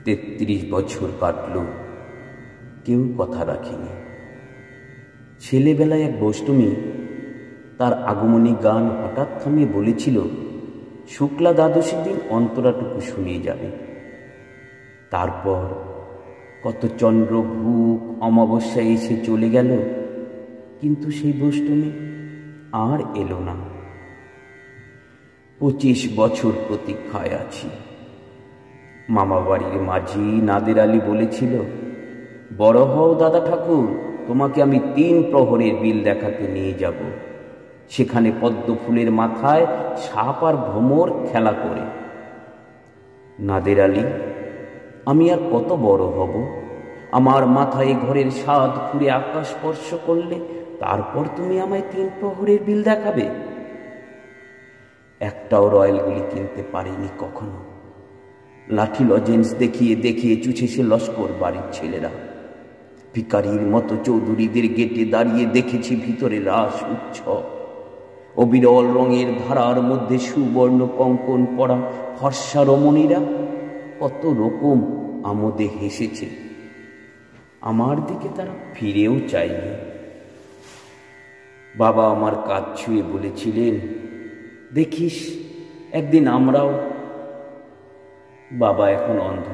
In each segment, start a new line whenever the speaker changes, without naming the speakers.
33 বছর কাটল, কেউ কথা রাখেনি। ছেলেবেলায় এক বৈষ্ণবী তার আগমনী গান হঠাৎ থামিয়ে বলেছিল, শুক্লা দ্বাদশীর দিন অন্তরাটুকু শুনিয়ে যাবে। তারপর কত চন্দ্রভূক অমাবস্যায় এসে চলে গেল, কিন্তু সেই বৈষ্ণবী আর এলো না। 25 বছর প্রতীক্ষায় আছি। মামা বাড়ির মাঝি নাদের আলী বলেছিল, বড় হও দাদা ঠাকুর, তোমাকে আমি 3 প্রহরের বিল দেখাতে নিয়ে যাব। সেখানে পদ্ম ফুলের মাথায় সাপ আর ভ্রমর খেলা করে। নাদের আলী, আমি আর কত বড় হব? আমার মাথায় ঘরের স্বাদ ঘুরে আকাশ স্পর্শ করলে তারপর তুমি আমায় 3 প্রহরের বিল দেখাবে? একটাও রয়্যালগুলি কিনতে পারেনি কখনো। লাঠি লজেন্স দেখিয়ে দেখিয়ে চুছেছে লস্কর বাড়ির ছেলেরা। ভিকারির মতো চৌধুরীদের গেটে দাঁড়িয়ে দেখেছি ভিতরে রাস উৎসব। অবিরল রঙের ধারার মধ্যে সুবর্ণ কঙ্কন পরা ফর্সা রমণীরা কত রকম আমোদে হেসেছে। আমার দিকে তারা ফিরেও চায়নি। বাবা আমার কাঁধ ছুঁয়ে বলেছিলেন, দেখিস একদিন আমরাও। বাবা এখন অন্ধ,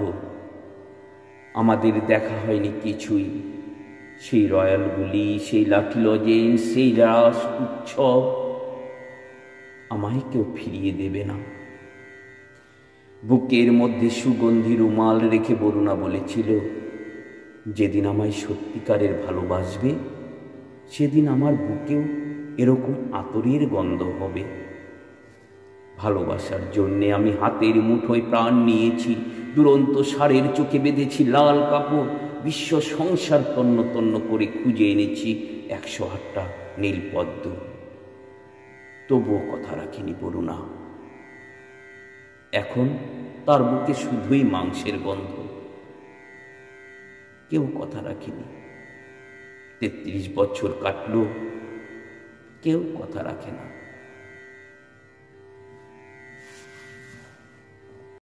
আমাদের দেখা হয়নি কিছুই। সেই রয়্যালগুলি, সেই লাঠি লজেন্স, সেই রাস উৎসব আমায় কেউ ফিরিয়ে দেবে না। বুকের মধ্যে সুগন্ধি রুমাল রেখে বরুণা বলেছিল, যেদিন আমায় সত্যিকারের ভালোবাসবে সেদিন আমার বুকেও এরকম আতরের গন্ধ হবে। ভালোবাসার জন্যে আমি হাতের মুঠোয় প্রাণ নিয়েছি, দুরন্ত ষাঁড়ের চোখে বেঁধেছি লাল কাপড়, বিশ্ব সংসার তন্ন তন্ন করে খুঁজে এনেছি 108টা নীল পদ্ম। তবুও কথা রাখিনি বরুণা। এখন তার বুকে শুধুই মাংসের গন্ধ। কেউ কথা রাখেনি। 33 বছর কাটল, কেউ কথা রাখে না।